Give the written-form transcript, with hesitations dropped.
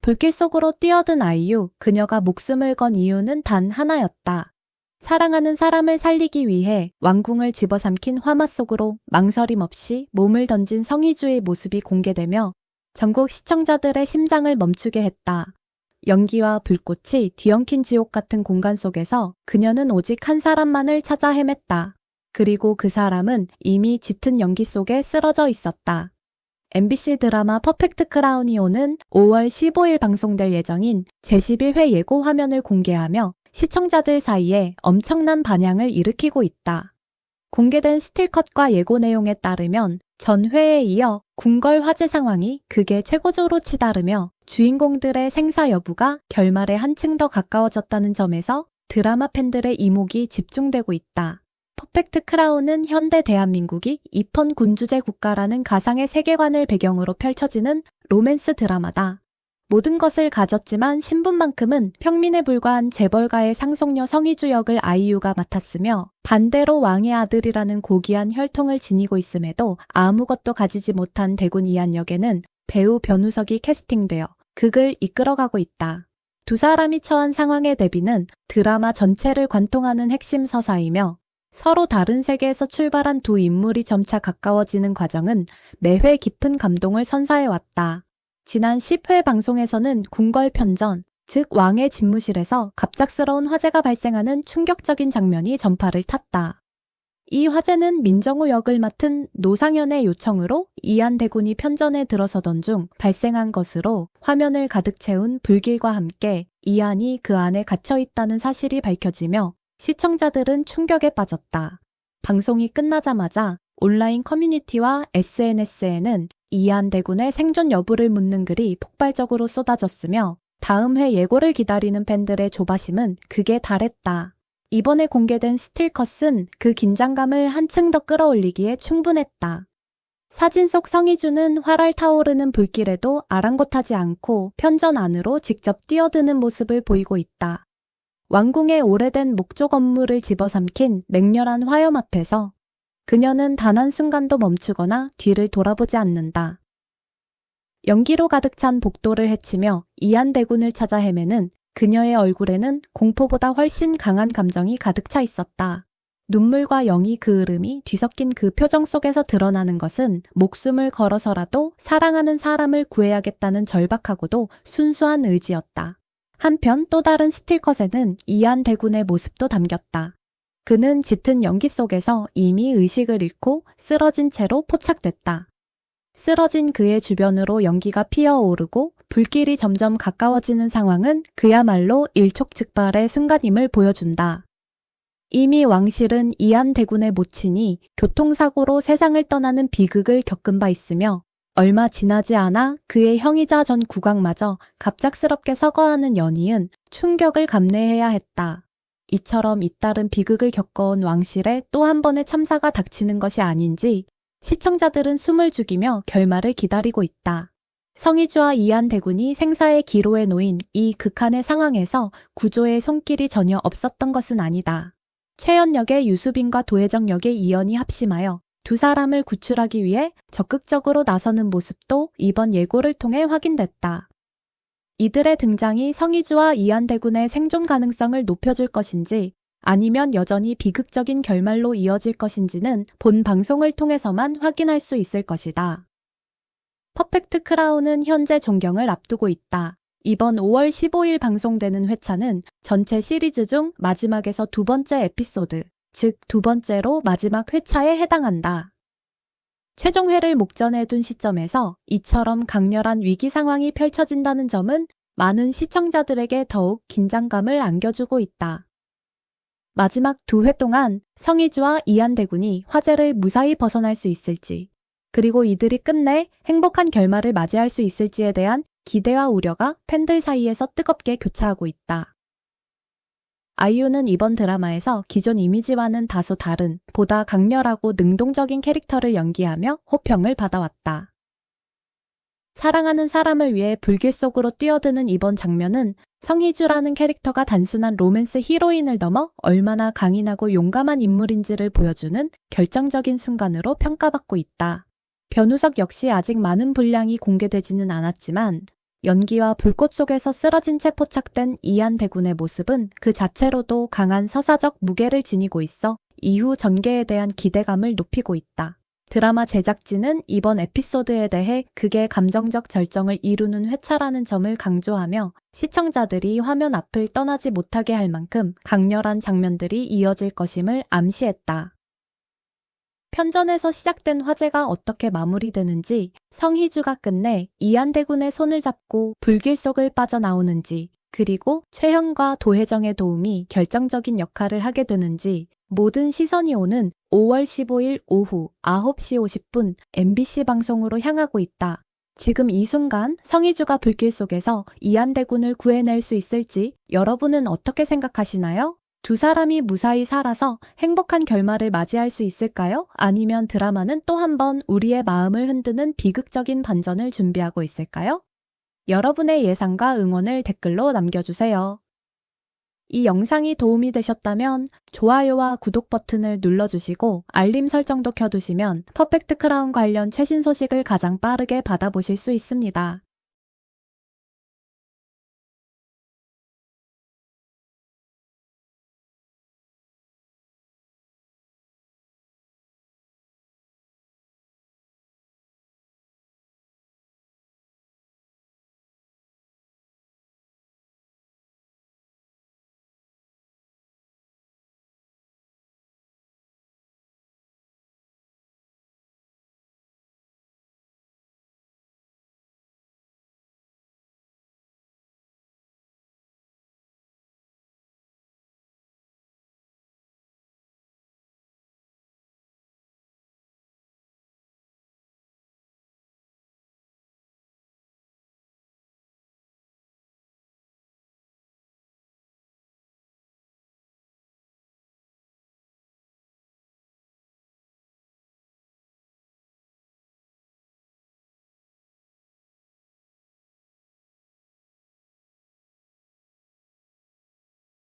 불길 속으로 뛰어든 아이유, 그녀가 목숨을 건 이유는 단 하나였다. 사랑하는 사람을 살리기 위해 왕궁을 집어삼킨 화마 속으로 망설임 없이 몸을 던진 성희주의 모습이 공개되며 전국 시청자들의 심장을 멈추게 했다. 연기와 불꽃이 뒤엉킨 지옥 같은 공간 속에서 그녀는 오직 한 사람만을 찾아 헤맸다. 그리고 그 사람은 이미 짙은 연기 속에 쓰러져 있었다. MBC 드라마 퍼펙트 크라운이 오는 5월 15일 방송될 예정인 제11회 예고 화면을 공개하며 시청자들 사이에 엄청난 반향을 일으키고 있다. 공개된 스틸컷과 예고 내용에 따르면 전 회에 이어 궁궐 화재 상황이 극의 최고조로 치달으며 주인공들의 생사 여부가 결말에 한층 더 가까워졌다는 점에서 드라마 팬들의 이목이 집중되고 있다. 퍼펙트 크라운은 현대 대한민국이 입헌 군주제 국가라는 가상의 세계관을 배경으로 펼쳐지는 로맨스 드라마다. 모든 것을 가졌지만 신분만큼은 평민에 불과한 재벌가의 상속녀 성희주 역을 아이유가 맡았으며 반대로 왕의 아들이라는 고귀한 혈통을 지니고 있음에도 아무것도 가지지 못한 대군 이한 역에는 배우 변우석이 캐스팅되어 극을 이끌어가고 있다. 두 사람이 처한 상황의 대비는 드라마 전체를 관통하는 핵심 서사이며 서로 다른 세계에서 출발한 두 인물이 점차 가까워지는 과정은 매회 깊은 감동을 선사해왔다. 지난 10회 방송에서는 궁궐 편전, 즉 왕의 집무실에서 갑작스러운 화재가 발생하는 충격적인 장면이 전파를 탔다. 이 화재는 민정우 역을 맡은 노상현의 요청으로 이한 대군이 편전에 들어서던 중 발생한 것으로 화면을 가득 채운 불길과 함께 이한이 그 안에 갇혀있다는 사실이 밝혀지며 시청자들은 충격에 빠졌다. 방송이 끝나자마자 온라인 커뮤니티와 SNS에는 이한 대군의 생존 여부를 묻는 글이 폭발적으로 쏟아졌으며 다음 회 예고를 기다리는 팬들의 조바심은 극에 달했다. 이번에 공개된 스틸컷은 그 긴장감을 한층 더 끌어올리기에 충분했다. 사진 속 성희주는 활활 타오르는 불길에도 아랑곳하지 않고 편전 안으로 직접 뛰어드는 모습을 보이고 있다. 왕궁의 오래된 목조 건물을 집어삼킨 맹렬한 화염 앞에서 그녀는 단 한순간도 멈추거나 뒤를 돌아보지 않는다. 연기로 가득 찬 복도를 헤치며 이한 대군을 찾아 헤매는 그녀의 얼굴에는 공포보다 훨씬 강한 감정이 가득 차 있었다. 눈물과 영이 그 흐름이 뒤섞인 그 표정 속에서 드러나는 것은 목숨을 걸어서라도 사랑하는 사람을 구해야겠다는 절박하고도 순수한 의지였다. 한편 또 다른 스틸컷에는 이한 대군의 모습도 담겼다. 그는 짙은 연기 속에서 이미 의식을 잃고 쓰러진 채로 포착됐다. 쓰러진 그의 주변으로 연기가 피어오르고 불길이 점점 가까워지는 상황은 그야말로 일촉즉발의 순간임을 보여준다. 이미 왕실은 이한 대군의 모친이 교통사고로 세상을 떠나는 비극을 겪은 바 있으며 얼마 지나지 않아 그의 형이자 전 국왕마저 갑작스럽게 서거하는 연희은 충격을 감내해야 했다. 이처럼 잇따른 비극을 겪어온 왕실에 또 한 번의 참사가 닥치는 것이 아닌지 시청자들은 숨을 죽이며 결말을 기다리고 있다. 성희주와 이한 대군이 생사의 기로에 놓인 이 극한의 상황에서 구조의 손길이 전혀 없었던 것은 아니다. 최연 역의 유수빈과 도혜정 역의 이연이 합심하여 두 사람을 구출하기 위해 적극적으로 나서는 모습도 이번 예고를 통해 확인됐다. 이들의 등장이 성희주와 이한 대군의 생존 가능성을 높여줄 것인지 아니면 여전히 비극적인 결말로 이어질 것인지는 본 방송을 통해서만 확인할 수 있을 것이다. 퍼펙트 크라운은 현재 종경을 앞두고 있다. 이번 5월 15일 방송되는 회차는 전체 시리즈 중 마지막에서 두 번째 에피소드, 즉 두 번째로 마지막 회차에 해당한다. 최종회를 목전에 둔 시점에서 이처럼 강렬한 위기 상황이 펼쳐진다는 점은 많은 시청자들에게 더욱 긴장감을 안겨주고 있다. 마지막 두 회 동안 성희주와 이한 대군이 화재를 무사히 벗어날 수 있을지, 그리고 이들이 끝내 행복한 결말을 맞이할 수 있을지에 대한 기대와 우려가 팬들 사이에서 뜨겁게 교차하고 있다. 아이유는 이번 드라마에서 기존 이미지와는 다소 다른, 보다 강렬하고 능동적인 캐릭터를 연기하며 호평을 받아왔다. 사랑하는 사람을 위해 불길 속으로 뛰어드는 이번 장면은 성희주라는 캐릭터가 단순한 로맨스 히로인을 넘어 얼마나 강인하고 용감한 인물인지를 보여주는 결정적인 순간으로 평가받고 있다. 변우석 역시 아직 많은 분량이 공개되지는 않았지만 연기와 불꽃 속에서 쓰러진 채 포착된 이안대군의 모습은 그 자체로도 강한 서사적 무게를 지니고 있어 이후 전개에 대한 기대감을 높이고 있다. 드라마 제작진은 이번 에피소드에 대해 극의 감정적 절정을 이루는 회차라는 점을 강조하며 시청자들이 화면 앞을 떠나지 못하게 할 만큼 강렬한 장면들이 이어질 것임을 암시했다. 편전에서 시작된 화제가 어떻게 마무리되는지, 성희주가 끝내 이안대군의 손을 잡고 불길 속을 빠져나오는지, 그리고 최현과 도혜정의 도움이 결정적인 역할을 하게 되는지 모든 시선이 오는 5월 15일 오후 9시 50분 MBC 방송으로 향하고 있다. 지금 이 순간 성희주가 불길 속에서 이안대군을 구해낼 수 있을지 여러분은 어떻게 생각하시나요? 두 사람이 무사히 살아서 행복한 결말을 맞이할 수 있을까요? 아니면 드라마는 또 한 번 우리의 마음을 흔드는 비극적인 반전을 준비하고 있을까요? 여러분의 예상과 응원을 댓글로 남겨주세요. 이 영상이 도움이 되셨다면 좋아요와 구독 버튼을 눌러주시고 알림 설정도 켜두시면 퍼펙트 크라운 관련 최신 소식을 가장 빠르게 받아보실 수 있습니다.